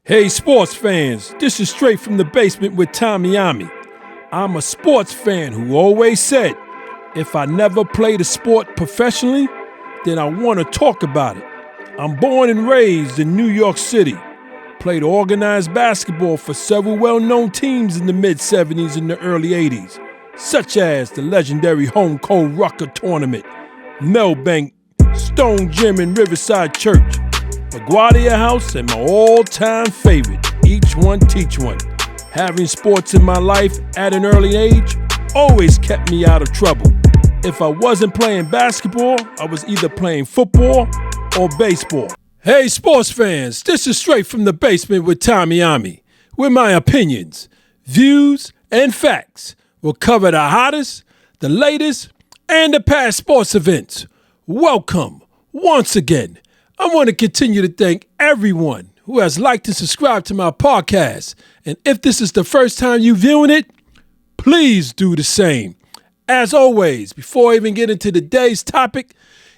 Hey sports fans, this is Straight from the Basement with OMMY. I'm a sports fan who always said, if I never played a sport professionally, then I want to talk about it. I'm born and raised in New York City. Played organized basketball for several well-known teams in the mid-'70s and the early '80s, such as the legendary Home Cold Rucker Tournament, Melbank, Stone Gym and Riverside Church, LaGuardia House, and my all-time favorite, Each One Teach One. Having sports in my life at an early age always kept me out of trouble. If I wasn't playing basketball, I was either playing football or baseball. Hey sports fans, this is Straight from the Basement with OMMY, where my opinions, views, and facts will cover the hottest, the latest, and the past sports events. Welcome once again. I want to continue to thank everyone who has liked and subscribed to my podcast. And if this is the first time you're viewing it, please do the same. As always, before I even get into today's topic,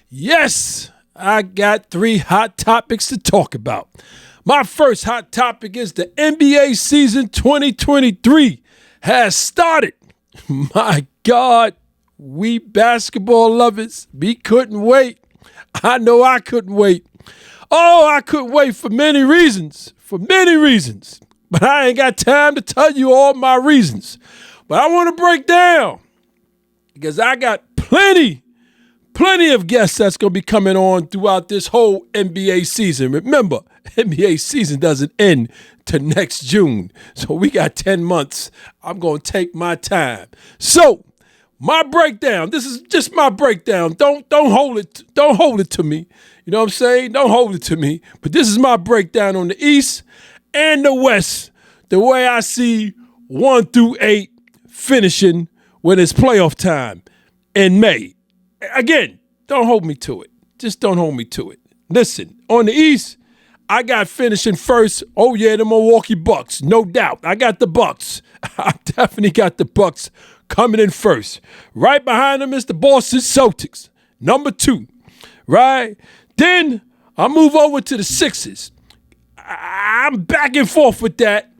yes, I got 3 hot topics to talk about. My first hot topic is the NBA season 2023 has started. My God, we basketball lovers, we couldn't wait. I know I couldn't wait. Oh, I couldn't wait for many reasons. But I ain't got time to tell you all my reasons. But I want to break down because I got plenty of guests that's going to be coming on throughout this whole NBA season. Remember, NBA season doesn't end till next June. So we got 10 months. I'm going to take my time. So my breakdown, this is just my breakdown. Don't hold it to me. You know what I'm saying? Don't hold it to me. But this is my breakdown on the East and the West, the way I see 1 through 8 finishing when it's playoff time in May. Again, don't hold me to it. Just don't hold me to it. Listen, on the East, I got finishing first. Oh yeah, the Milwaukee Bucks, no doubt. I got the Bucks. I definitely got the Bucks coming in first. Right behind them is the Boston Celtics, number 2. Right? Then I move over to the Sixers. I'm back and forth with that.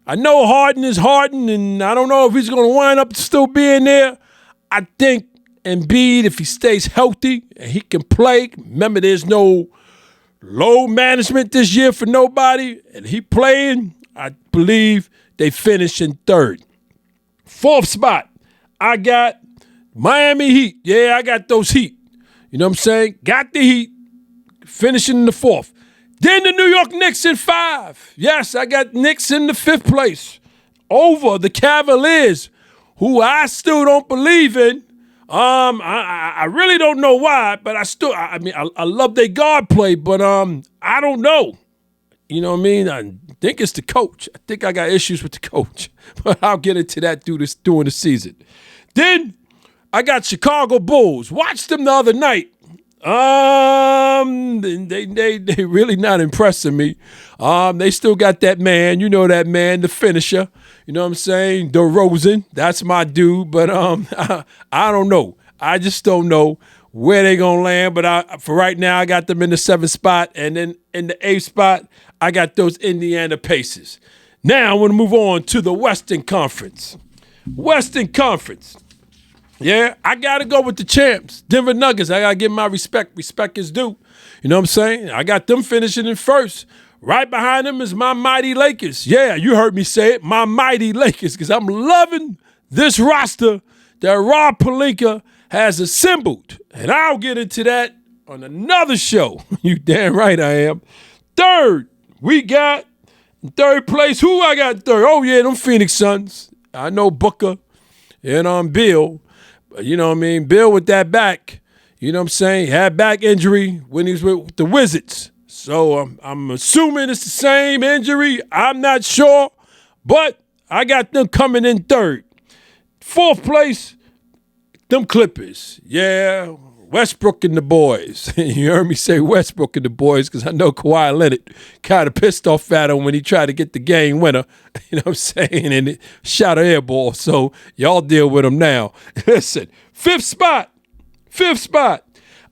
I know Harden is Harden, and I don't know if he's going to wind up still being there. I think Embiid, if he stays healthy and he can play, remember there's no load management this year for nobody, and he playing, I believe they finish in 3rd. 4th spot, I got Miami Heat. Yeah, I got those Heat. You know what I'm saying? Got the Heat finishing in the 4th. Then the New York Knicks in 5. Yes, I got Knicks in the 5th place over the Cavaliers, who I still don't believe in. I really don't know why, but I love their guard play, but I don't know. You know what I mean? I think it's the coach. I think I got issues with the coach, but I'll get into that during the season. Then I got Chicago Bulls. Watched them the other night. They really not impressing me. They still got that man, you know that man, the finisher. You know what I'm saying? DeRozan, that's my dude. But I don't know. I just don't know where they gonna land. But for right now, I got them in the 7th spot, and then in the 8th spot, I got those Indiana Pacers. Now I want to move on to the Western Conference. Western Conference. Yeah, I got to go with the champs, Denver Nuggets. I got to give my respect. Respect is due. You know what I'm saying? I got them finishing in 1st. Right behind them is my mighty Lakers. Yeah, you heard me say it, my mighty Lakers, because I'm loving this roster that Rob Pelinka has assembled. And I'll get into that on another show. You damn right I am. 3rd, we got in 3rd place. Who I got in 3rd? Oh, yeah, them Phoenix Suns. I know Booker and Bill. You know what I mean? Bill with that back, you know what I'm saying? He had back injury when he was with the Wizards. So I'm assuming it's the same injury. I'm not sure. But I got them coming in 3rd. 4th place, them Clippers. Yeah, Westbrook and the boys. You heard me say Westbrook and the boys because I know Kawhi Leonard kind of pissed off at him when he tried to get the game winner. You know what I'm saying? And it shot an air ball. So y'all deal with him now. Listen, 5th spot.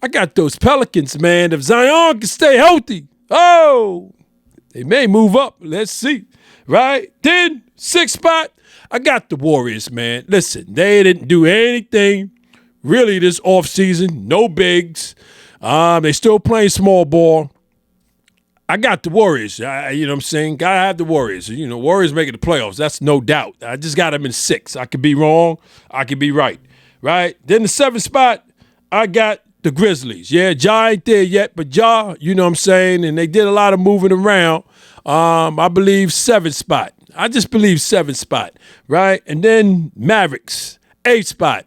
I got those Pelicans, man. If Zion can stay healthy, oh, They may move up. Let's see. Right? Then, 6th spot, I got the Warriors, man. Listen, they didn't do anything really this offseason. No bigs. They still playing small ball. I got the Warriors. You know what I'm saying? Gotta have the Warriors. You know, Warriors making the playoffs. That's no doubt. I just got them in 6. I could be wrong. I could be right. Right? Then the 7th spot, I got the Grizzlies. Yeah, Ja ain't there yet, but Ja, you know what I'm saying? And they did a lot of moving around. I believe 7th spot. I just believe 7th spot. Right? And then Mavericks, 8th spot.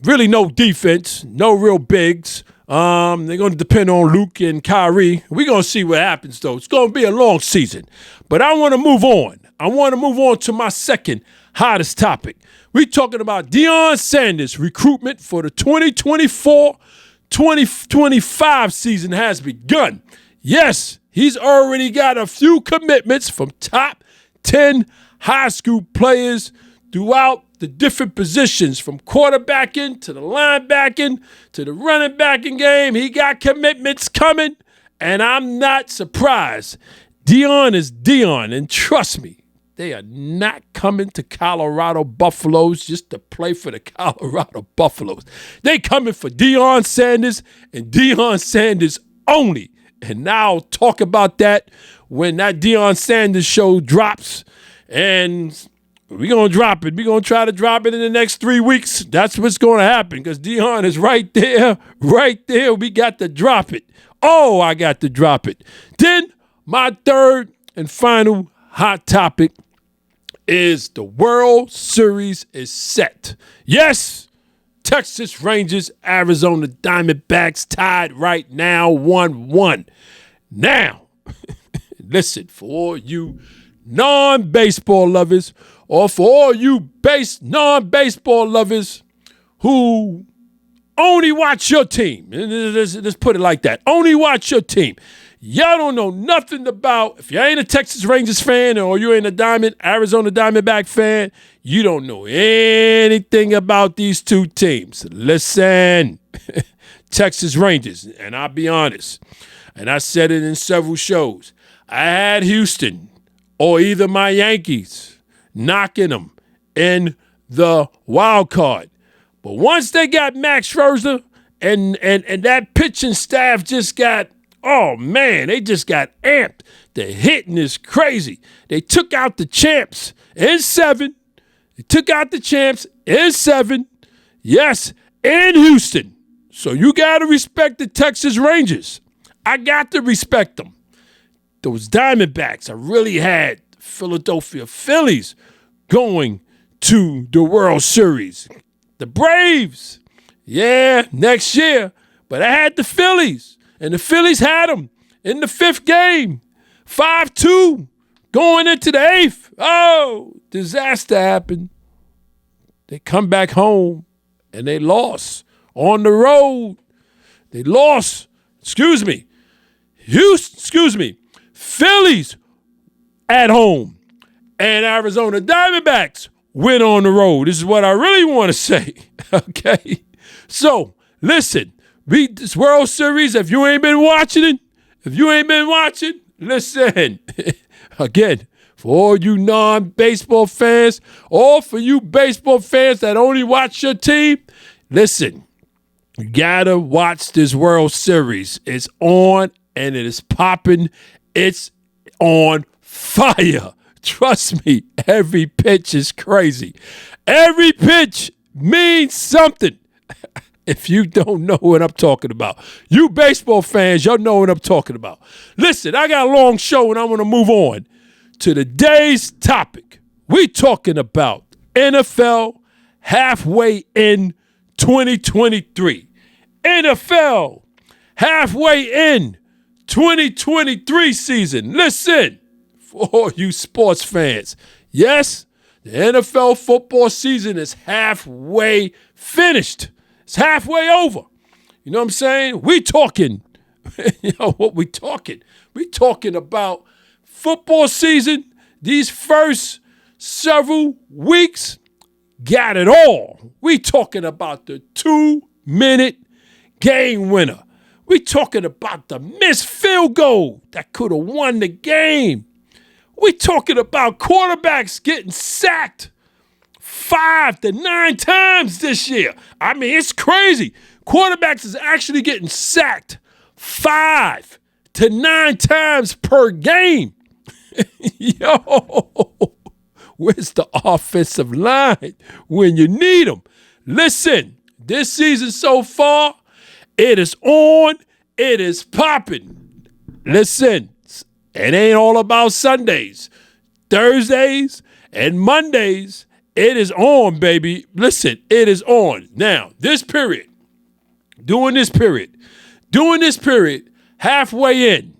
Really no defense, no real bigs. They're going to depend on Luke and Kyrie. We're going to see what happens, though. It's going to be a long season. But I want to move on. I want to move on to my second hottest topic. We're talking about Deion Sanders' recruitment for the 2024-2025 season has begun. Yes, he's already got a few commitments from top 10 high school players throughout the different positions, from quarterbacking to the linebacking to the running backing game. He got commitments coming, and I'm not surprised. Deion is Deion, and trust me, they are not coming to Colorado Buffaloes just to play for the Colorado Buffaloes. They coming for Deion Sanders and Deion Sanders only. And I'll talk about that when that Deion Sanders show drops, and we're going to drop it. We're going to try to drop it in the next 3 weeks. That's what's going to happen because Deion is right there, right there. We got to drop it. Oh, I got to drop it. Then my third and final hot topic is the World Series is set. Yes, Texas Rangers, Arizona Diamondbacks tied right now 1-1. Now, listen, for all you non-baseball lovers, or for all you non-baseball lovers who only watch your team. Let's put it like that. Only watch your team. Y'all don't know nothing about, if you ain't a Texas Rangers fan or you ain't a Arizona Diamondback fan, you don't know anything about these two teams. Listen, Texas Rangers, and I'll be honest, and I said it in several shows, I had Houston or either my Yankees knocking them in the wild card. But once they got Max Scherzer and that pitching staff just got, oh man, they just got amped. The hitting is crazy. They took out the champs in 7. They took out the champs in 7. Yes, in Houston. So you got to respect the Texas Rangers. I got to respect them. Those Diamondbacks, I really had Philadelphia Phillies going to the World Series. The Braves, yeah, next year. But I had the Phillies, and the Phillies had them in the 5th game, 5-2, going into the 8th. Oh, disaster happened. They come back home, and they lost on the road. They lost, Phillies at home. And Arizona Diamondbacks went on the road. This is what I really want to say, okay? So, listen, beat this World Series. If you ain't been watching, listen. Again, for all you non-baseball fans, or for you baseball fans that only watch your team, listen, you gotta watch this World Series. It's on, and it is popping. It's on fire. Trust me, every pitch is crazy. Every pitch means something. If you don't know what I'm talking about. You baseball fans, y'all know what I'm talking about. Listen, I got a long show and I want to move on to today's topic. We talking about NFL halfway in 2023. NFL halfway in 2023 season. Listen. For all you sports fans, yes, the NFL football season is halfway finished. It's halfway over. You know what I'm saying? We talking, what we talking? We talking about football season. These first several weeks got it all. We talking about the 2-minute game winner. We talking about the missed field goal that could have won the game. We talking about quarterbacks getting sacked 5 to 9 times this year. I mean, it's crazy. Quarterbacks is actually getting sacked 5 to 9 times per game. Yo, where's the offensive line when you need them? Listen, this season so far, it is on, it is popping. Listen, it ain't all about Sundays. Thursdays and Mondays, it is on, baby. Listen, it is on. Now, during this period, halfway in,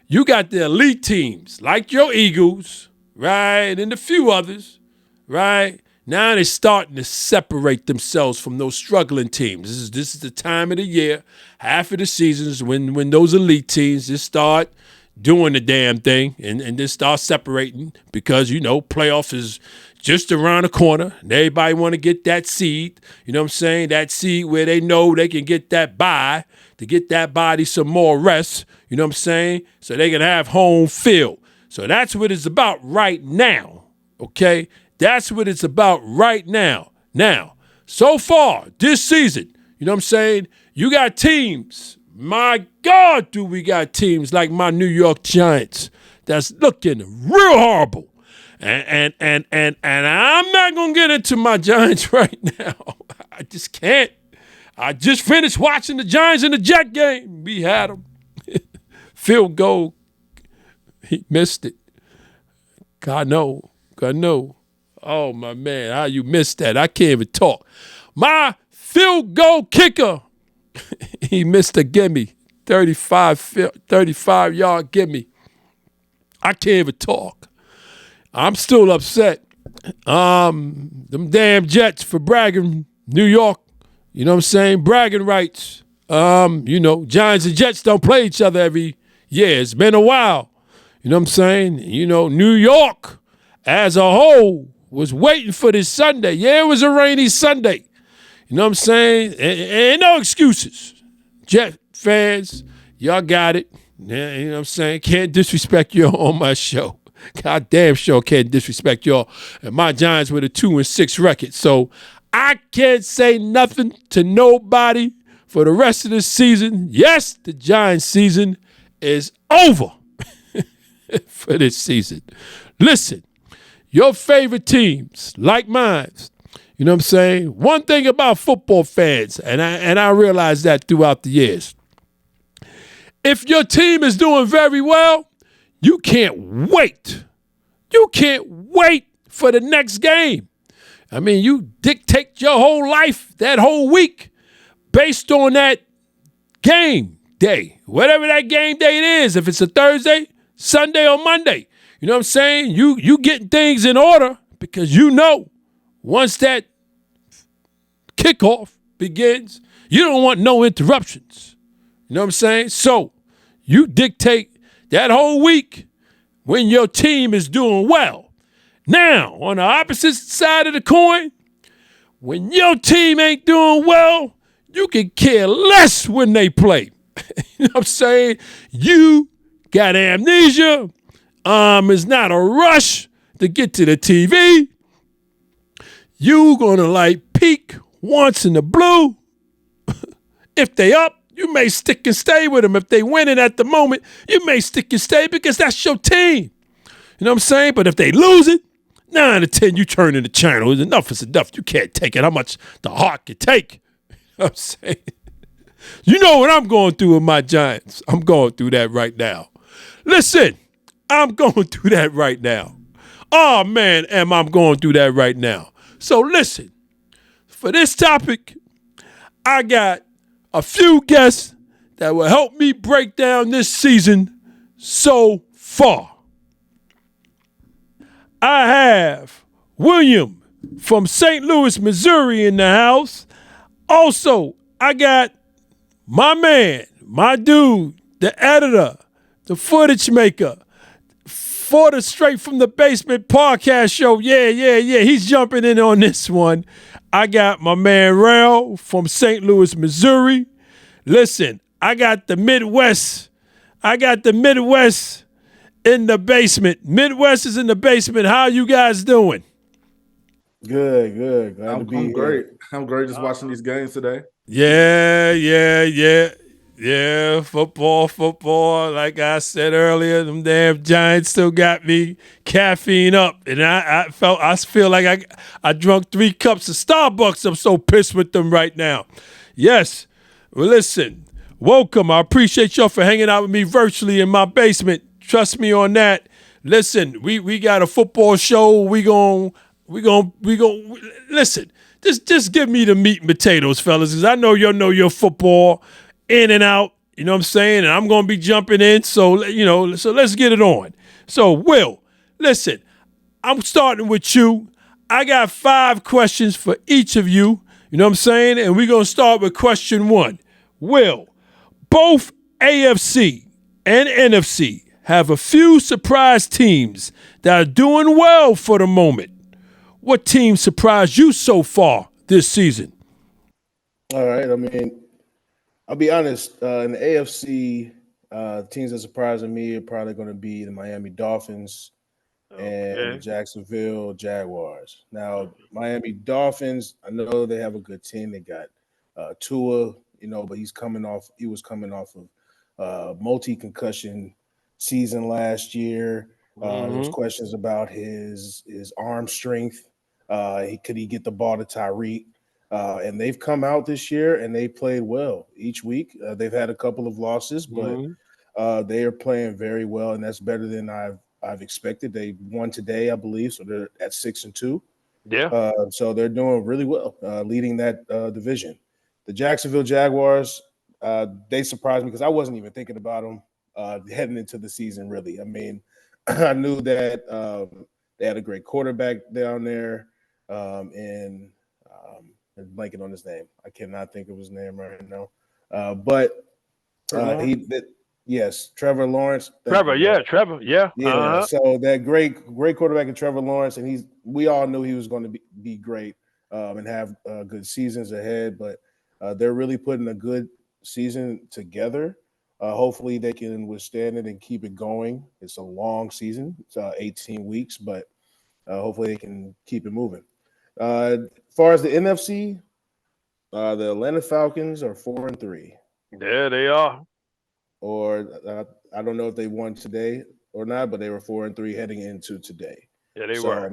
you got the elite teams like your Eagles, right, and a few others, right? Now they're starting to separate themselves from those struggling teams. This is the time of the year, half of the seasons when those elite teams just start doing the damn thing and just start separating because, playoffs is just around the corner. And everybody want to get that seed, you know what I'm saying? That seed where they know they can get that bye to get that body some more rest, you know what I'm saying? So they can have home field. So that's what it's about right now, okay? That's what it's about right now. Now, so far this season, you know what I'm saying? You got teams. My God, do we got teams like my New York Giants that's looking real horrible. And I'm not going to get into my Giants right now. I just can't. I just finished watching the Giants in the Jet game. We had them. Field goal. He missed it. God no. Oh, my man, how you missed that? I can't even talk. My field goal kicker, he missed a gimme, 35-yard gimme. I can't even talk. I'm still upset. Them damn Jets for bragging, New York, you know what I'm saying? Bragging rights. Giants and Jets don't play each other every year. It's been a while. You know what I'm saying? New York as a whole was waiting for this Sunday. Yeah, it was a rainy Sunday. You know what I'm saying? And no excuses. Jet fans, y'all got it. Yeah, you know what I'm saying? Can't disrespect you on my show. Goddamn sure can't disrespect y'all. And my Giants with a 2-6 record. So I can't say nothing to nobody for the rest of the season. Yes, the Giants season is over for this season. Listen, your favorite teams, like mine, you know what I'm saying? One thing about football fans, and I realized that throughout the years, if your team is doing very well, you can't wait. You can't wait for the next game. I mean, you dictate your whole life, that whole week, based on that game day. Whatever that game day it is, if it's a Thursday, Sunday, or Monday. You know what I'm saying? You getting things in order because once that kickoff begins, you don't want no interruptions. You know what I'm saying? So you dictate that whole week when your team is doing well. Now, on the opposite side of the coin, when your team ain't doing well, you can care less when they play. You know what I'm saying? You got amnesia. It's not a rush to get to the TV. You gonna peek once in the blue. If they up, you may stick and stay with them. If they winning at the moment, you may stick and stay because that's your team. You know what I'm saying? But if they lose it, 9 out of 10, you turn in the channel. Enough is enough. You can't take it. How much the heart can take. You know what I'm saying? You know what I'm going through with my Giants. I'm going through that right now. Listen, I'm going through that right now. Oh, man, I'm going through that right now. So listen, for this topic, I got a few guests that will help me break down this season so far. I have William from St. Louis, Missouri in the house. Also, I got my man, my dude, the editor, the footage maker for the Straight from the Basement podcast show. Yeah. He's jumping in on this one. I got my man Rel from St. Louis, Missouri. Listen, I got the Midwest. I got the Midwest in the basement. Midwest is in the basement. How you guys doing? Good, good. Glad to I'm be here. great. I'm great just watching these games today. Yeah. Football. Like I said earlier, them damn Giants still got me caffeine up, and I feel like I drunk 3 cups of Starbucks. I'm so pissed with them right now. Yes. Well, listen. Welcome. I appreciate y'all for hanging out with me virtually in my basement. Trust me on that. Listen, we got a football show. We gon' listen. Just give me the meat and potatoes, fellas, because I know y'all know your football in and out. You know what I'm saying? And I'm gonna be jumping in. So let's get it on. So Will, listen, I'm starting with you. I got 5 questions for each of you. You know what I'm saying? And we're gonna start with question one. Will, both AFC and NFC have a few surprise teams that are doing well for the moment. What team surprised you so far this season? All right. I'll be honest. In the AFC, teams that surprising me are probably going to be the Miami Dolphins and the Okay. Jacksonville Jaguars. Now, Miami Dolphins, I know they have a good team. They got Tua, but he was coming off of multi concussion season last year. There was Mm-hmm. questions about his arm strength. Could he get the ball to Tyreek? And they've come out this year and they played well each week. They've had a couple of losses, but Mm-hmm. they are playing very well, and that's better than I've expected. They won today, I believe, so they're at 6-2. Yeah. So they're doing really well, leading that division. The Jacksonville Jaguars, they surprised me because I wasn't even thinking about them heading into the season. Really, I knew that they had a great quarterback down there, and I'm blanking on his name. I cannot think of his name right now. But Trevor Lawrence. he that yes, Trevor Lawrence. Thank you, Trevor, bro. yeah, Trevor, yeah. Yeah, Uh-huh. so that great quarterback in Trevor Lawrence, and we all knew he was going to be great and have good seasons ahead. But they're really putting a good season together. Hopefully, they can withstand it and keep it going. It's a long season; it's 18 weeks, but hopefully they can keep it moving. As far as the NFC, the Atlanta Falcons are 4-3, There they are. or I don't know if they won today or not, but they were 4-3 heading into today. Yeah, they So were.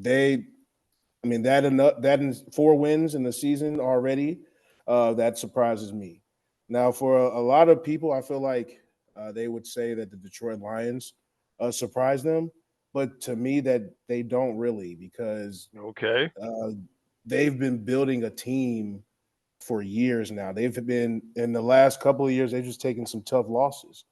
that enough that in 4 wins in the season already, that surprises me. Now, for a lot of people, I feel like they would say that the Detroit Lions surprised them, but to me, that they don't really because Okay. uh, they've been building a team for years now. They've been in the last couple of years. They've just taken some tough losses.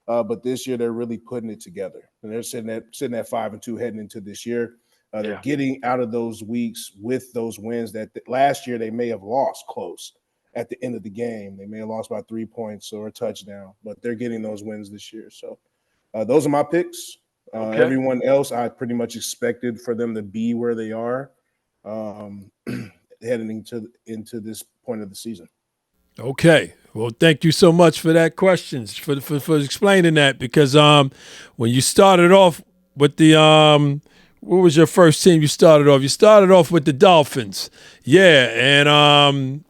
But this year they're really putting it together, and they're sitting at 5-2 heading into this year. They're Yeah. getting out of those weeks with those wins that last year they may have lost close at the end of the game. They may have lost by 3 points or a touchdown, but they're getting those wins this year. So those are my picks. Okay. Everyone else, I pretty much expected for them to be where they are um, heading into this point of the season. Okay. Well, thank you so much for that questions for explaining that because when you started off with the what was your first team you started off? You started off with the Dolphins. Yeah, and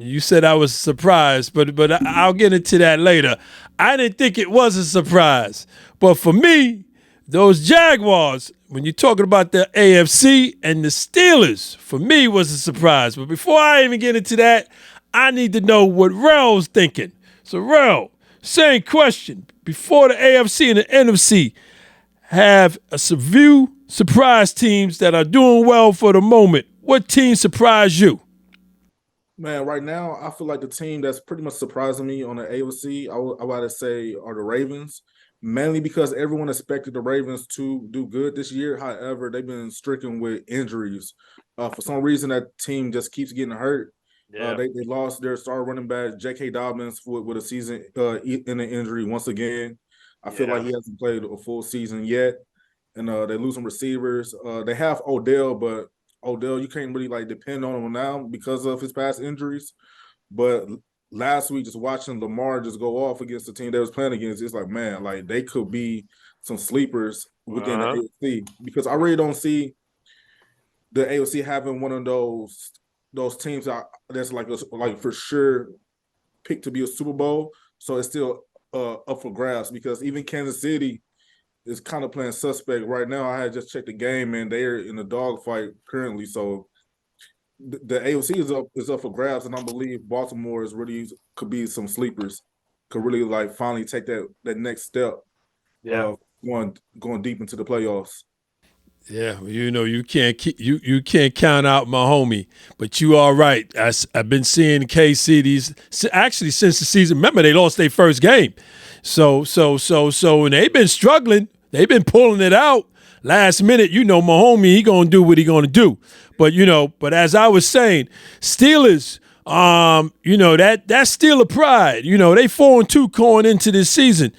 you said I was surprised, but I'll get into that later. I didn't think it was a surprise. But for me, those Jaguars, when you're talking about the AFC and the Steelers, for me was a surprise. But before I even get into that, I need to know what Rel's thinking. So, Rel, same question. Before the AFC and the NFC have a few surprise teams that are doing well for the moment, what team surprised you? Man, right now I feel like the team that's pretty much surprising me on the AFC, I would say are the Ravens, mainly because everyone expected the Ravens to do good this year. However, they've been stricken with injuries. For some reason, that team just keeps getting hurt. Yeah. They lost their star running back J.K. Dobbins with a season in an injury once again. I feel like Yeah. he hasn't played a full season yet, and they lose some receivers. They have Odell, but Odell, you can't really like depend on him now because of his past injuries. But last week, just watching Lamar just go off against the team they was playing against, it's like, man, like they could be some sleepers within the AFC, because I really don't see the AFC having one of those teams that's like for sure picked to be a Super Bowl. So it's still up for grabs, because even Kansas City is kind of playing suspect right now. I had just checked the game, and they're in a dogfight currently. So the AFC is up for grabs, and I believe Baltimore could be some sleepers, could really like finally take that next step of going deep into the playoffs. Yeah, you know, you can't count out my homie, but you all right. I've been seeing KC actually since the season. Remember, they lost their first game, so, and they've been struggling. They've been pulling it out last minute. You know, my homie, he gonna do what he gonna do. But as I was saying, Steelers. You know, that's still a pride. You know, they 4-2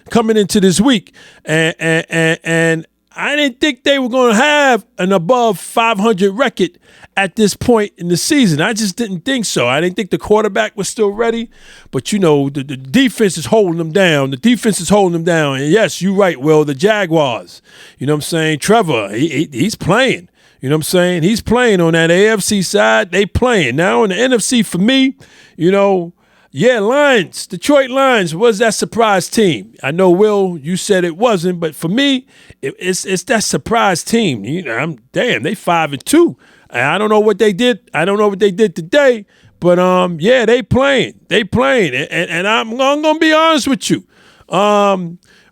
coming into this week, and I didn't think they were going to have an above 500 record at this point in the season. I just didn't think so. I didn't think the quarterback was still ready. But, you know, the defense is holding them down. And, yes, you're right, Will, the Jaguars. You know what I'm saying? Trevor, he's playing. You know what I'm saying? He's playing on that AFC side. They playing. Now, in the NFC, for me, you know, Lions, Detroit Lions was that surprise team. I know, Will, you said it wasn't, but for me, it's that surprise team. You know, they 5-2. I don't know what they did. I don't know what they did today, but they playing. And I'm gonna be honest with you.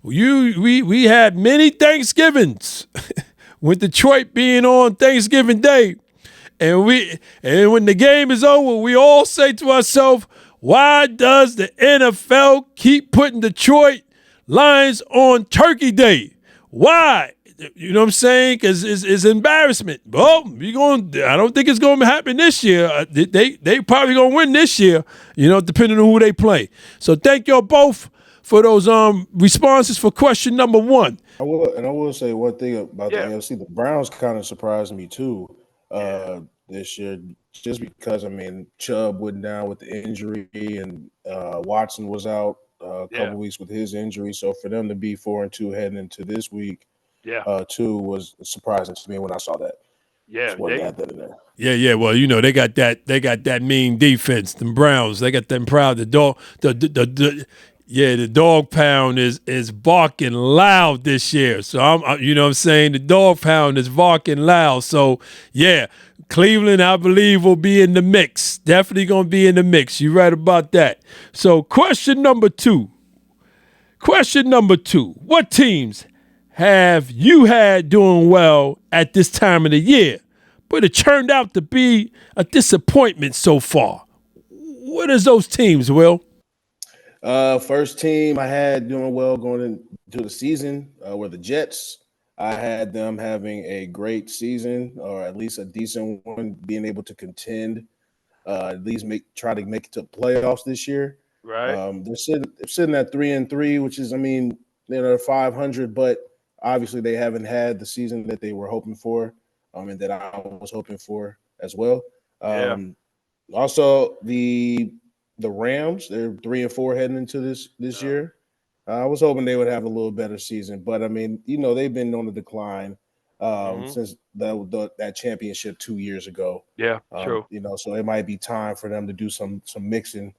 We had many Thanksgivings with Detroit being on Thanksgiving Day, and when the game is over, we all say to ourselves, why does the NFL keep putting Detroit Lions on Turkey Day? Why? You know what I'm saying? Because it's embarrassment. Well, I don't think it's going to happen this year. They probably going to win this year, you know, depending on who they play. So thank y'all both for those responses for question number one. I will say one thing about the AFC. The Browns kind of surprised me too this year, just because, I mean, Chubb went down with the injury, and Watson was out a couple weeks with his injury. So for them to be 4-2 heading into this week, too, was surprising to me when I saw that. Yeah, that in there. Yeah. Well, you know, they got that mean defense. The Browns, they got them proud. The dog pound is barking loud this year. So you know what I'm saying? The dog pound is barking loud. So yeah, Cleveland, I believe, will be in the mix. Definitely going to be in the mix. You're right about that. So question number two. What teams have you had doing well at this time of the year, but it turned out to be a disappointment so far? What is those teams, Will? First team I had doing well going into the season were the Jets. I had them having a great season, or at least a decent one, being able to contend, at least try to make it to playoffs this year. Right. They're sitting at 3-3, which is, I mean, they're 500, but obviously they haven't had the season that they were hoping for, and that I was hoping for as well. Also, the Rams, they're 3-4 heading into this year. I was hoping they would have a little better season, but I mean, you know, they've been on the decline since that championship 2 years ago. Yeah, true. You know, so it might be time for them to do some mixing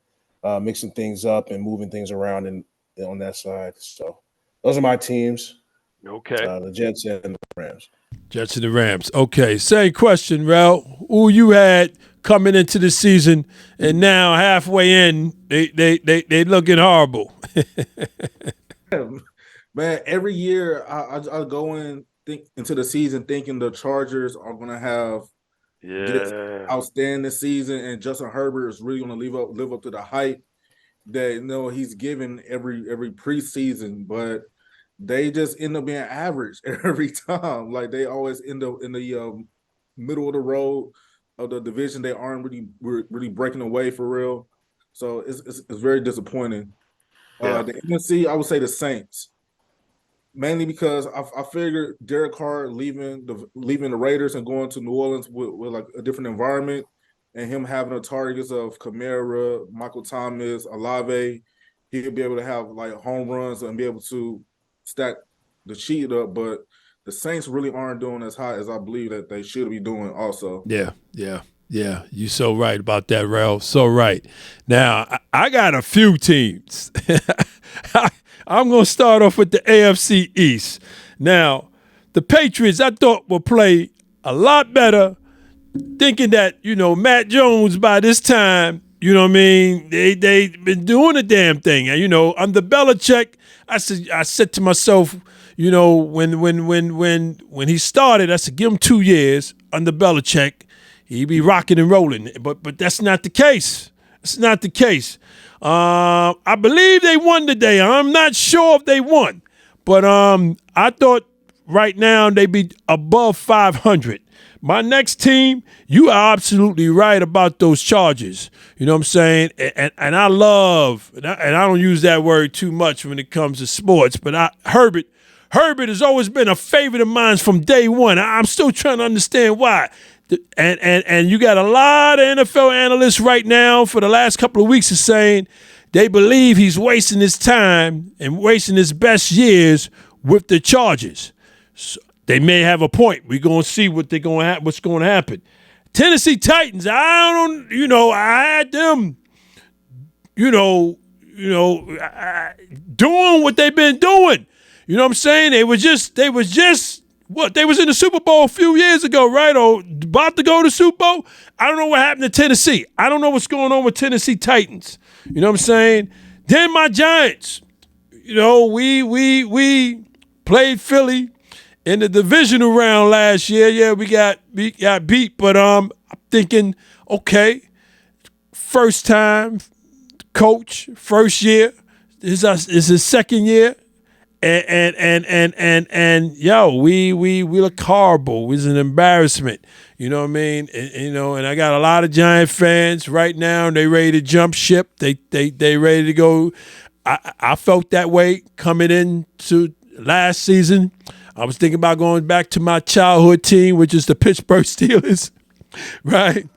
things up and moving things around on that side. So those are my teams. Okay. The Jets and the Rams. Jets and the Rams. Okay, same question, Rel. Who you had coming into the season, and now halfway in, they looking horrible. Man, every year I go into the season thinking the Chargers are going to have this outstanding season, and Justin Herbert is really going to live up to the hype that, you know, he's given every preseason, but they just end up being average every time. Like, they always end up in the middle of the road of the division. They aren't really breaking away for real. So it's very disappointing. The NFC, I would say the Saints, mainly because I figured Derek Carr leaving the Raiders and going to New Orleans with like a different environment, and him having the targets of Kamara, Michael Thomas, Olave, he'll be able to have like home runs and be able to stack the sheet up. But the Saints really aren't doing as high as I believe that they should be doing also. Yeah. You're so right about that, Ralph. So right. Now, I got a few teams. I'm going to start off with the AFC East. Now, the Patriots, I thought, will play a lot better, thinking that, Matt Jones by this time, you know what I mean, they've been doing a damn thing. And, under Belichick, I said to myself, when he started, I said, give him 2 years under Belichick. He'd be rocking and rolling. But that's not the case. It's not the case. I believe they won today. I'm not sure if they won. But I thought right now they'd be above 500. My next team, you are absolutely right about those Chargers. You know what I'm saying? And I love, and I don't use that word too much when it comes to sports, but Herbert has always been a favorite of mine from day one. I'm still trying to understand why. And you got a lot of NFL analysts right now for the last couple of weeks is saying they believe he's wasting his time and wasting his best years with the Chargers. So they may have a point. We're going to see what's going to happen. Tennessee Titans, I had them, doing what they've been doing. You know what I'm saying? They was just what? They was in the Super Bowl a few years ago, right? Or about to go to the Super Bowl? I don't know what happened to Tennessee. I don't know what's going on with Tennessee Titans. You know what I'm saying? Then my Giants. We played Philly in the divisional round last year. Yeah, we got beat, but I'm thinking, okay, first time coach, first year. This is his second year. And yo, we look horrible. It was an embarrassment. You know what I mean? And I got a lot of Giant fans right now. They ready to jump ship. They ready to go. I felt that way coming into last season. I was thinking about going back to my childhood team, which is the Pittsburgh Steelers. Right?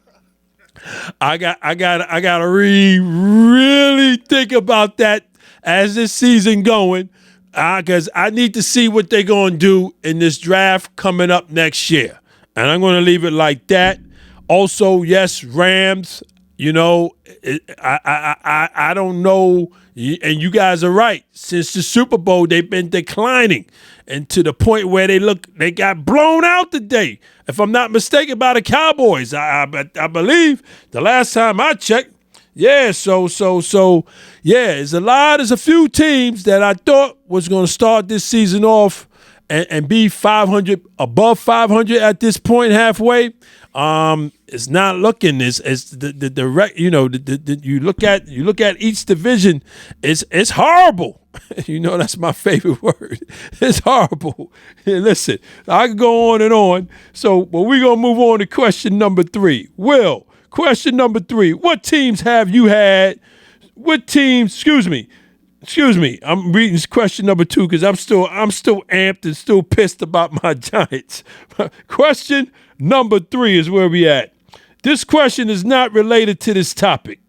I got to really think about that as this season going. Because I need to see what they're going to do in this draft coming up next year. And I'm going to leave it like that. Also, yes, Rams, I don't know. And you guys are right. Since the Super Bowl, they've been declining. And to the point where they got blown out today. If I'm not mistaken, by the Cowboys. I believe the last time I checked. Yeah, so yeah, there's a few teams that I thought was going to start this season off and be 500, above 500 at this point halfway. It's not looking as you look at each division, it's horrible. That's my favorite word. It's horrible. Hey, listen, I can go on and on. So, but we're gonna move on to question number 3. Will. Question number 3, what teams have you had? What teams, excuse me, I'm reading question number 2 because I'm still amped and still pissed about my Giants. Question number 3 is where we at. This question is not related to this topic.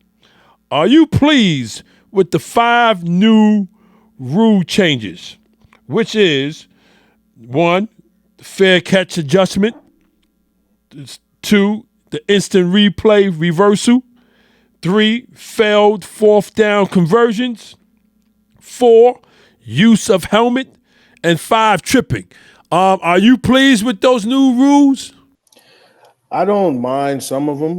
Are you pleased with the 5 new rule changes? Which is 1, the fair catch adjustment. 2, the instant replay reversal. 3, failed 4th down conversions. 4, use of helmet. And 5, tripping. Are you pleased with those new rules? I don't mind some of them,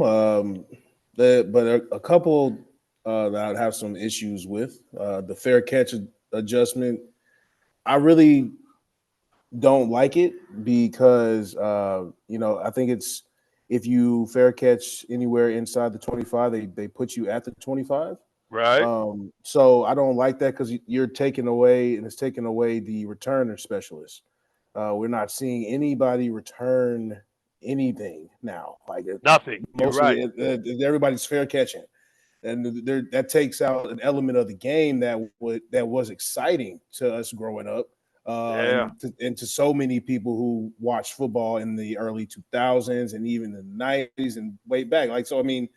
but a couple that I'd have some issues with. The fair catch adjustment, I really don't like it because, I think it's if you fair catch anywhere inside the 25, they put you at the 25. Right. So I don't like that because you're taking away, and it's taking away the returner specialist. We're not seeing anybody return anything now. Like nothing. Mostly, You're right. Everybody's fair catching, and that takes out an element of the game that was exciting to us growing up. And to so many people who watched football in the early 2000s and even the 90s and way back. Like, so, I mean,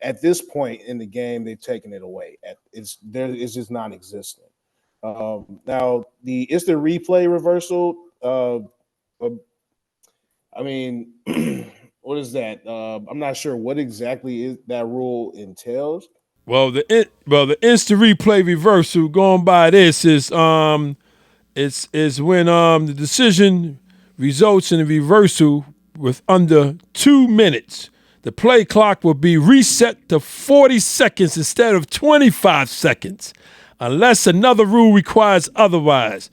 at this point in the game, they've taken it away. It's just non-existent. Now, it's the replay reversal. I mean, what is that? I'm not sure what exactly is that rule entails. Well, the instant replay reversal going by this is when the decision results in a reversal with under 2 minutes. The play clock will be reset to 40 seconds instead of 25 seconds, unless another rule requires otherwise.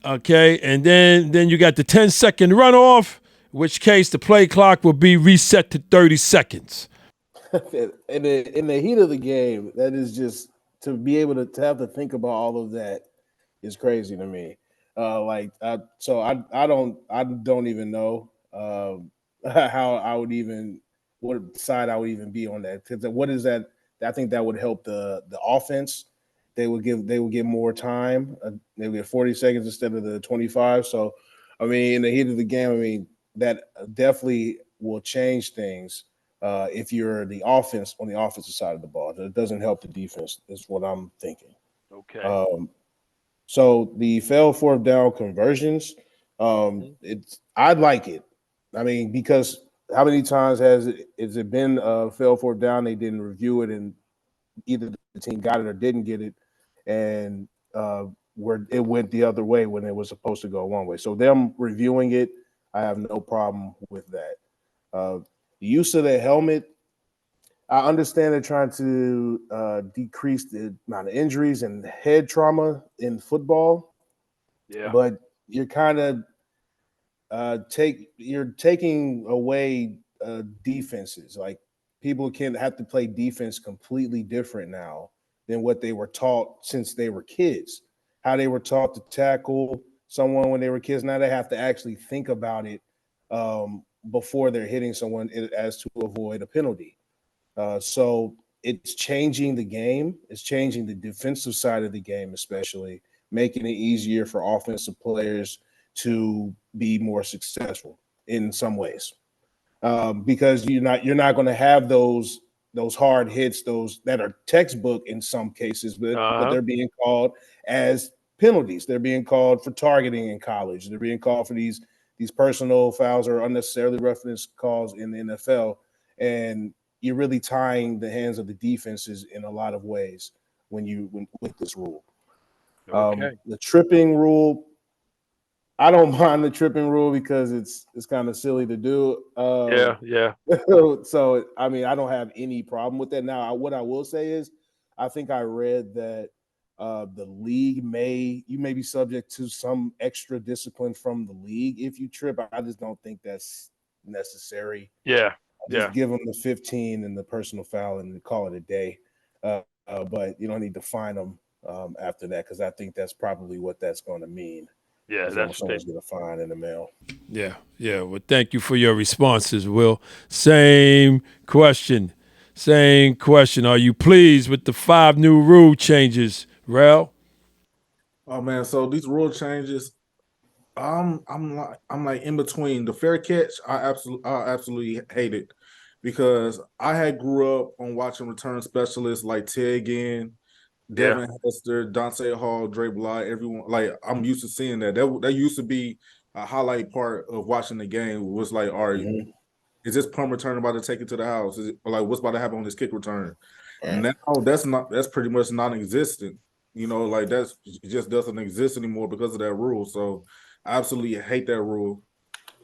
Okay, and then you got the 10-second runoff, in which case the play clock will be reset to 30 seconds. in the heat of the game, that is just to be able to have to think about all of that is crazy to me. So I don't even know how I would even what side I would even be on that, because what is that? I think that would help the offense. They would get more time. They would get 40 seconds instead of the 25. So, I mean, in the heat of the game, I mean that definitely will change things if you're the offense on the offensive side of the ball. It doesn't help the defense. Is what I'm thinking. Okay. So the failed fourth down conversions, I'd like it. I mean, because how many times has it been failed fourth down? They didn't review it, and either the team got it or didn't get it, and where it went the other way when it was supposed to go one way. So them reviewing it, I have no problem with that. The use of the helmet, I understand they're trying to decrease the amount of injuries and head trauma in football. Yeah. But you're kind of taking away defenses. Like, people can have to play defense completely different now than what they were taught since they were kids. How they were taught to tackle someone when they were kids. Now they have to actually think about it before they're hitting someone as to avoid a penalty. So it's changing the game. It's changing the defensive side of the game, especially making it easier for offensive players to be more successful in some ways, because you're not going to have those hard hits, those that are textbook in some cases, but they're being called as penalties. They're being called for targeting in college. They're being called for these personal fouls or unnecessarily roughness calls in the NFL, and you're really tying the hands of the defenses in a lot of ways when with this rule. Okay. The tripping rule, I don't mind the tripping rule because it's kind of silly to do. Yeah. So I mean, I don't have any problem with that. Now, what I will say is, I think I read that the league may be subject to some extra discipline from the league if you trip. I just don't think that's necessary. Yeah. Just give them the 15 and the personal foul and call it a day. But you don't need to fine them after that, because I think that's probably what that's going to mean. Yeah, As that's someone's going to fine in the mail. Yeah. Well, thank you for your responses, Will. Same question. Are you pleased with the 5 new rule changes, Rel? Oh man, so these rule changes, I'm like in between. The fair catch, I absolutely hate it, because I had grew up on watching return specialists like Ted Ginn, Devin Hester, Dante Hall, Dre Bly, everyone. Like, I'm used to seeing that. That used to be a highlight part of watching the game. Was like, all right, is this punt return about to take it to the house? Is it, like, what's about to happen on this kick return? Now that's pretty much non-existent. You know, like, it just doesn't exist anymore because of that rule. So I absolutely hate that rule.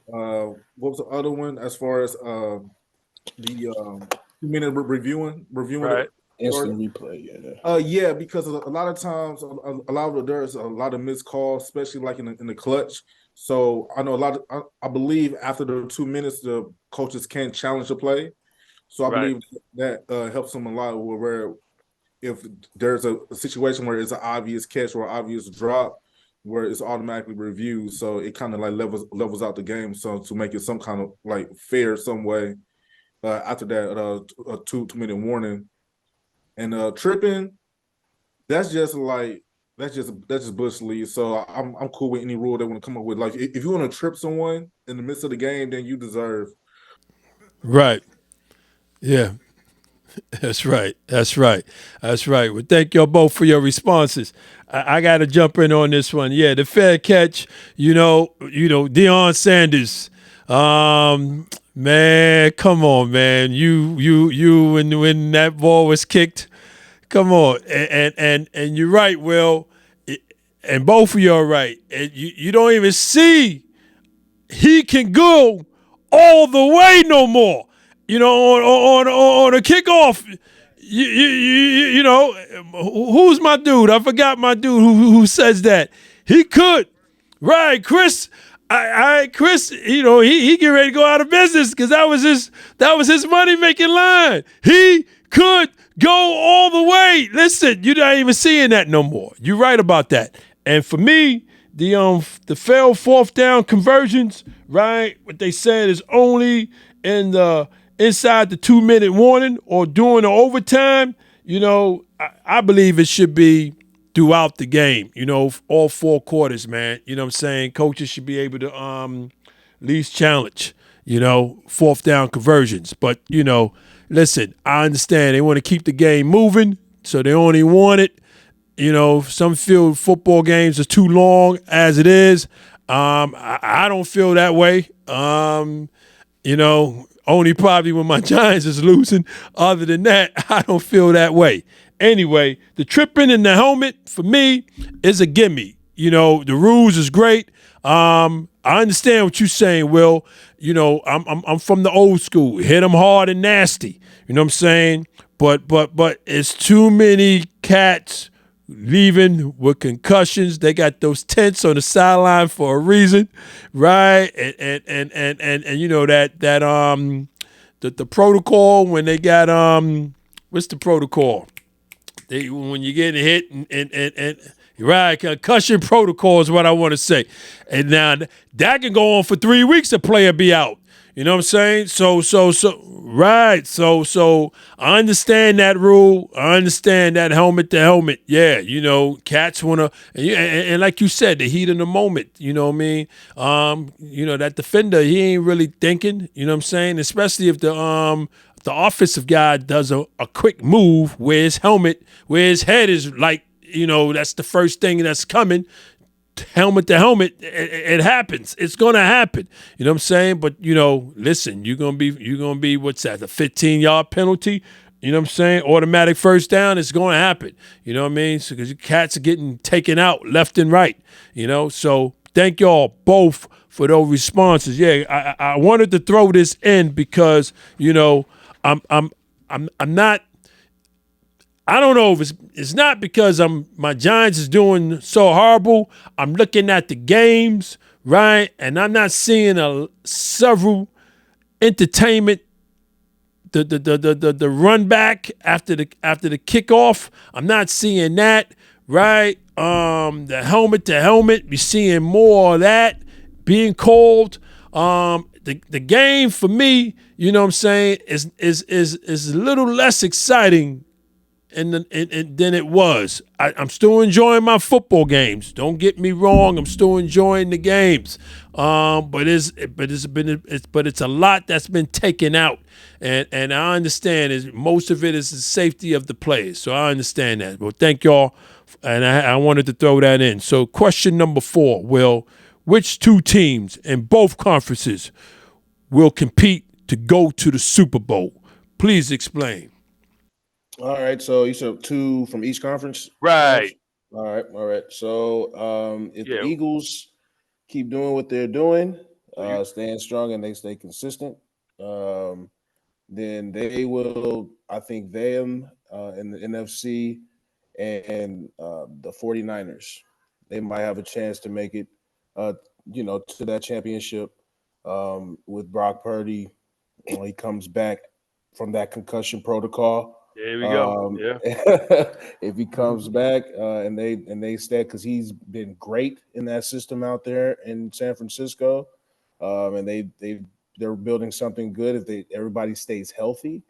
What was the other one as far as the 2-minute reviewing Right. Instant replay, yeah, because a lot of times, there's a lot of missed calls, especially like in the clutch. So I know I believe after the 2 minutes, the coaches can challenge the play. So I believe that helps them a lot. Where if there's a situation where it's an obvious catch or an obvious drop, where it's automatically reviewed, so it kind of like levels out the game, so to make it some kind of like fair some way after that a 2-minute warning. And tripping, that's just like That's just Bush League. So I'm cool with any rule they want to come up with. Like if you want to trip someone in the midst of the game, then you deserve. Right. Yeah. That's right. That's right. That's right. Well, thank y'all both for your responses. I got to jump in on this one. Yeah, the fair catch. Deion Sanders. Man, come on, man. You, when that ball was kicked, come on. And you're right, Will. And both of you are right. And you don't even see he can go all the way no more. On a kickoff, who's my dude? I forgot my dude who says that. He could. Right, Chris. Chris, he get ready to go out of business because that was his money making line. He could go all the way. Listen, you're not even seeing that no more. You're right about that. And for me, the failed fourth down conversions, right? What they said is only inside the 2-minute warning or during the overtime. I believe it should be throughout the game. All 4 quarters, man. You know what I'm saying? Coaches should be able to at least challenge. Fourth down conversions. But listen, I understand they want to keep the game moving, so they only want it. Some feel football games are too long as it is. I don't feel that way. Only probably when my Giants is losing. Other than that, I don't feel that way. Anyway, the tripping in the helmet for me is a gimme. The rules is great. I understand what you're saying, Will. I'm from the old school. Hit them hard and nasty. You know what I'm saying? But it's too many cats leaving with concussions. They got those tents on the sideline for a reason, right? And the protocol when they got what's the protocol? When you get hit and right, concussion protocol is what I want to say. And now that can go on for 3 weeks. A player be out. You know what I'm saying? So right. So I understand that rule. I understand that helmet to helmet. Yeah, cats wanna and like you said, the heat of the moment. You know what I mean? That defender, he ain't really thinking. You know what I'm saying? Especially if the offensive guy does a quick move where his head is like, that's the first thing that's coming. Helmet to helmet, it happens. It's gonna happen. You know what I'm saying? But listen, you're gonna be what's that? The 15-yard penalty. You know what I'm saying? Automatic first down. It's gonna happen. You know what I mean? Because cats are getting taken out left and right. So thank y'all both for those responses. Yeah, I wanted to throw this in because I'm not. I don't know if it's not because my Giants is doing so horrible. I'm looking at the games, right, and I'm not seeing several entertainment. The run back after the kickoff. I'm not seeing that, right? The helmet to helmet. We're seeing more of that being called. The game for me, you know what I'm saying, is a little less exciting than it was. I'm still enjoying my football games. Don't get me wrong. I'm still enjoying the games. But it's a lot that's been taken out, and I understand is most of it is the safety of the players. So I understand that. Well, thank y'all, and I wanted to throw that in. So question number 4, Will, which 2 teams in both conferences will compete to go to the Super Bowl? Please explain. All right, so you said 2 from each conference? Right. All right. So if the Eagles keep doing what they're doing, staying strong and they stay consistent, then they will, I think them in the NFC and the 49ers, they might have a chance to make it, to that championship with Brock Purdy when he comes back from that concussion protocol. There we go. Yeah. If he comes back and they stay, because he's been great in that system out there in San Francisco, and they're building something good. If everybody stays healthy,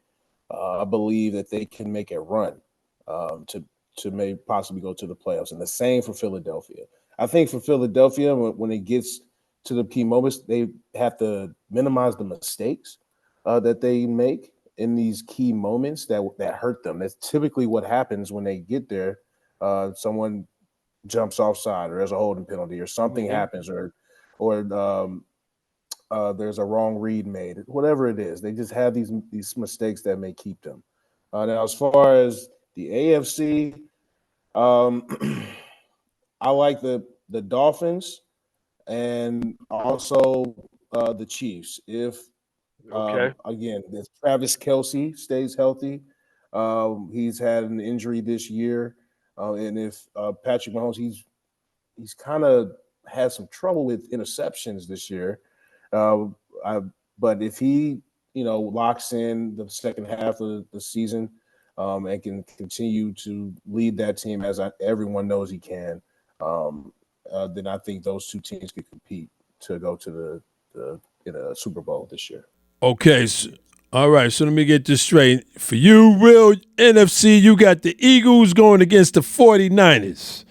I believe that they can make a run to to maybe possibly go to the playoffs. And the same for Philadelphia. I think for Philadelphia, when it gets to the key moments, they have to minimize the mistakes that they make in these key moments that hurt them. That's typically what happens when they get there. Someone jumps offside, or there's a holding penalty, or something happens, or there's a wrong read made. Whatever it is, they just have these mistakes that may keep them. Now, as far as the AFC, I like the Dolphins and also the Chiefs. If again, if Travis Kelce stays healthy, he's had an injury this year, and if Patrick Mahomes, he's kind of had some trouble with interceptions this year. But if he, locks in the second half of the season, and can continue to lead that team as everyone knows he can, then I think those two teams could compete to go to the Super Bowl this year. Okay, all right, so let me get this straight. For you, real NFC, you got the Eagles going against the 49ers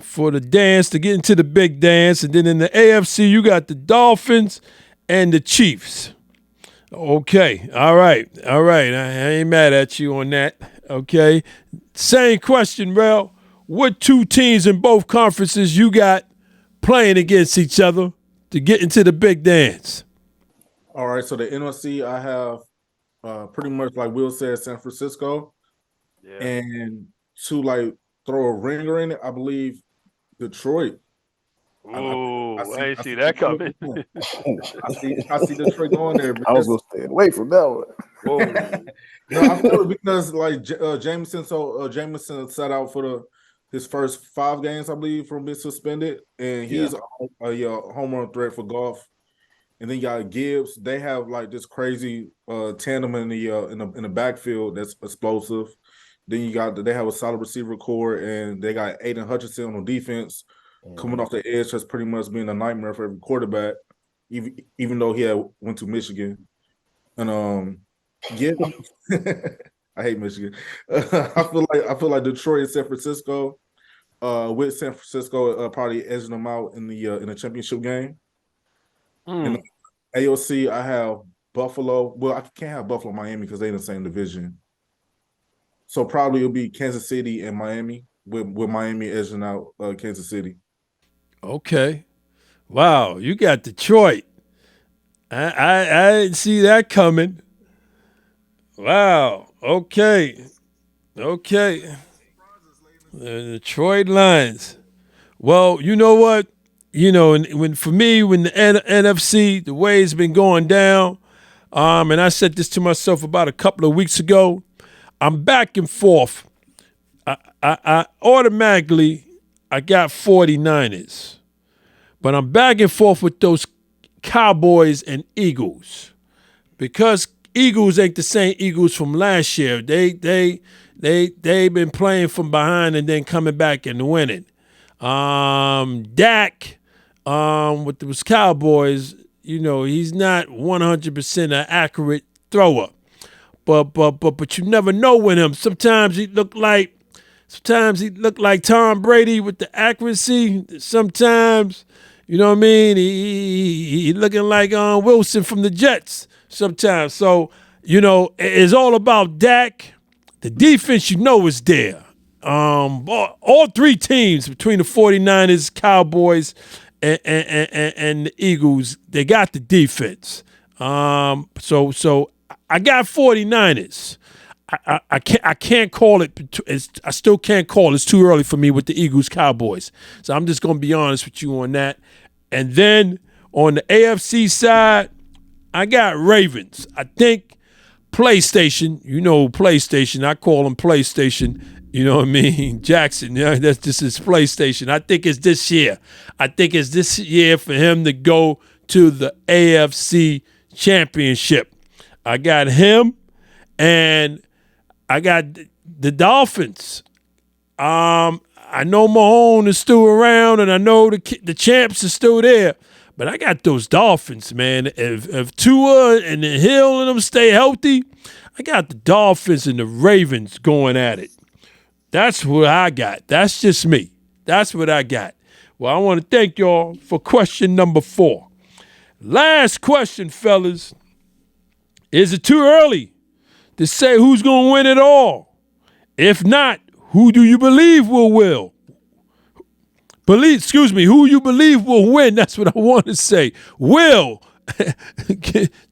for the dance, to get into the big dance. And then in the AFC, you got the Dolphins and the Chiefs. Okay, all right. I ain't mad at you on that. Okay, same question, Rel. What two teams in both conferences you got playing against each other to get into the big dance? All right, so the NFC, I have pretty much like Will said, San Francisco, and to throw a ringer in it, I believe Detroit. Ooh, I ain't see that coming. I see Detroit going there. I was gonna stay away from that one. Whoa. No, I feel it because Jameson sat out for his first 5 games, I believe, from being suspended, and he's a home run threat for Goff. And then you got Gibbs. They have this crazy tandem in the backfield that's explosive. Then they have a solid receiver core, and they got Aiden Hutchinson on defense coming off the edge. That's pretty much been a nightmare for every quarterback, even though he went to Michigan. And I hate Michigan. I feel like Detroit and San Francisco. With San Francisco probably edging them out in the championship game. In the AOC, I have Buffalo. Well, I can't have Buffalo, Miami because they're in the same division. So probably it'll be Kansas City and Miami, with Miami edging out Kansas City. Okay. Wow, you got Detroit. I didn't see that coming. Wow. Okay. The Detroit Lions. Well, you know what? When the NFC, the way it's been going down, and I said this to myself about a couple of weeks ago, I'm back and forth. I automatically got 49ers, but I'm back and forth with those Cowboys and Eagles, because Eagles ain't the same Eagles from last year. They been playing from behind and then coming back and winning. Dak, with those Cowboys, he's not 100% an accurate thrower, but you never know with him. Sometimes he look like Tom Brady with the accuracy. Sometimes, you know what I mean, he looking like Wilson from the Jets sometimes. So, it's all about Dak. The defense, is there. All 3 teams between the 49ers, Cowboys, and the Eagles, they got the defense. So I got 49ers. I can't call it. I still can't call it. It's too early for me with the Eagles, Cowboys. So I'm just gonna be honest with you on that. And then on the AFC side, I got Ravens. I think PlayStation. PlayStation. I call them PlayStation. You know what I mean? Jackson, that's just his PlayStation. I think it's this year. For him to go to the AFC Championship. I got him, and I got the Dolphins. I know Mahomes is still around, and I know the champs are still there, but I got those Dolphins, man. If Tua and the Hill and them stay healthy, I got the Dolphins and the Ravens going at it. That's what I got. That's just me. That's what I got. Well, I want to thank y'all for question number 4. Last question, fellas. Is it too early to say who's going to win it all? If not, who do you believe will? Who you believe will win? That's what I want to say. Will,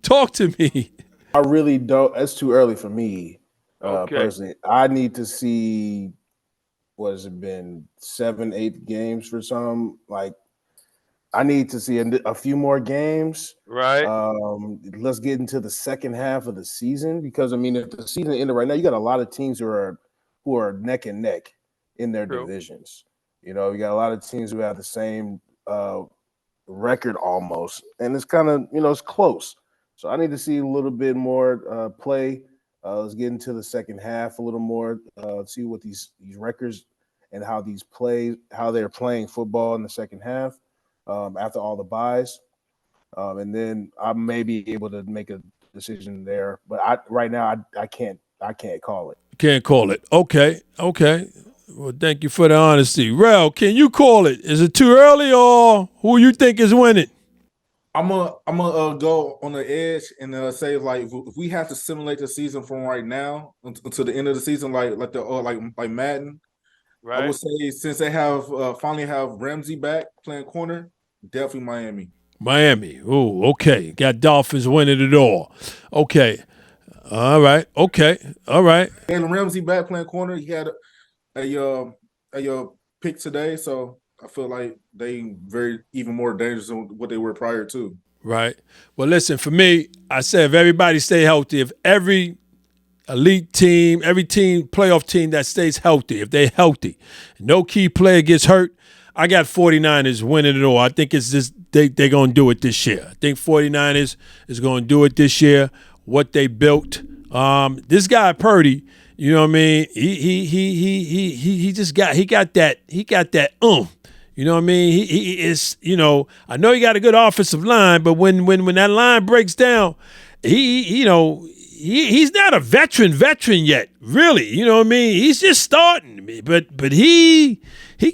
talk to me. I really don't. It's too early for me, Okay. personally. I need to see, what has it been, 7, 8 games for some? Like, I need to see a few more games. Right. Let's get into the second half of the season, because, I mean, if the season ended right now, you got a lot of teams who are neck and neck in their True. divisions. You know, you got a lot of teams who have the same record almost, and it's kind of, it's close. So I need to see a little bit more play. Let's get into the second half a little more, see what these records and how they're playing football in the second half after all the buys. And then I may be able to make a decision there. But right now I can't call it. Can't call it. Okay. Well, thank you for the honesty. Rel, can you call it? Is it too early, or who you think is winning? I'm gonna go on the edge and say, like, if we have to simulate the season from right now until the end of the season, like Madden, Right. I would say, since they have finally have Ramsey back playing corner, definitely Miami. Miami. Oh, okay. Got Dolphins winning it all. Okay. All right. Okay. All right. Jalen Ramsey back playing corner. He had a pick today, so I feel like they very even more dangerous than what they were prior to. Right. Well, listen, for me, I said if everybody stay healthy, if every elite team, every team, playoff team that stays healthy, if they're healthy, no key player gets hurt, I got 49ers winning it all. I think it's just they're going to do it this year. I think 49ers is going to do it this year. What they built. This guy Purdy, you know what I mean? He got that You know what I mean? He is, I know he got a good offensive line, but when that line breaks down, he's not a veteran yet, really. You know what I mean? He's just starting. But he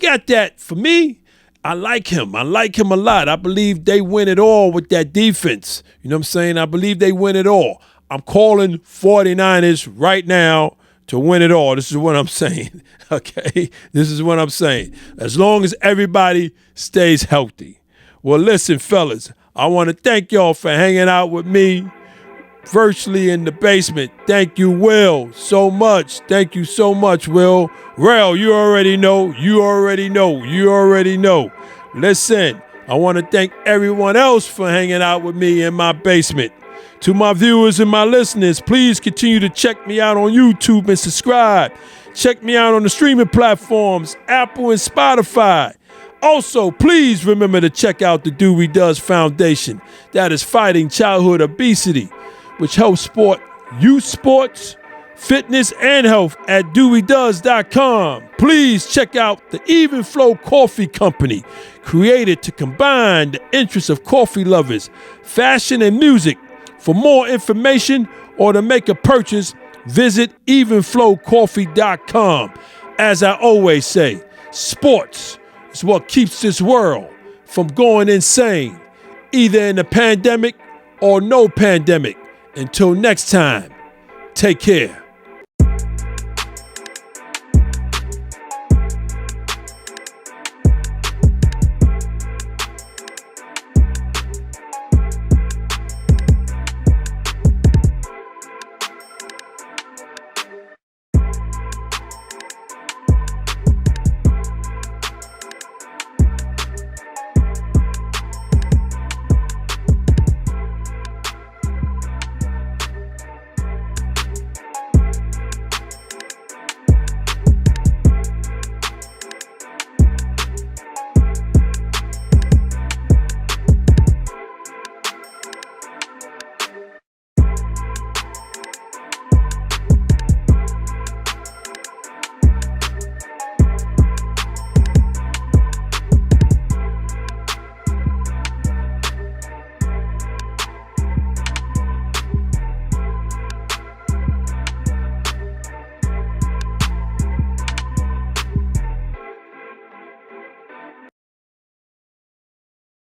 got that. For me, I like him. I like him a lot. I believe they win it all with that defense. You know what I'm saying? I believe they win it all. I'm calling 49ers right now to win it all. This is what I'm saying, okay? This is what I'm saying. As long as everybody stays healthy. Well, listen, fellas, I want to thank y'all for hanging out with me virtually in the basement. Thank you, Will, so much. Thank you so much, Will. Rel, you already know. Listen, I want to thank everyone else for hanging out with me in my basement. To my viewers and my listeners, please continue to check me out on YouTube and subscribe. Check me out on the streaming platforms, Apple and Spotify. Also, please remember to check out the Dewey Does Foundation that is fighting childhood obesity, which helps support youth sports, fitness, and health at DeweyDoes.com. Please check out the Even Flow Coffee Company, created to combine the interests of coffee lovers, fashion, and music. For more information or to make a purchase, visit evenflowcoffee.com. As I always say, sports is what keeps this world from going insane, either in the pandemic or no pandemic. Until next time, take care.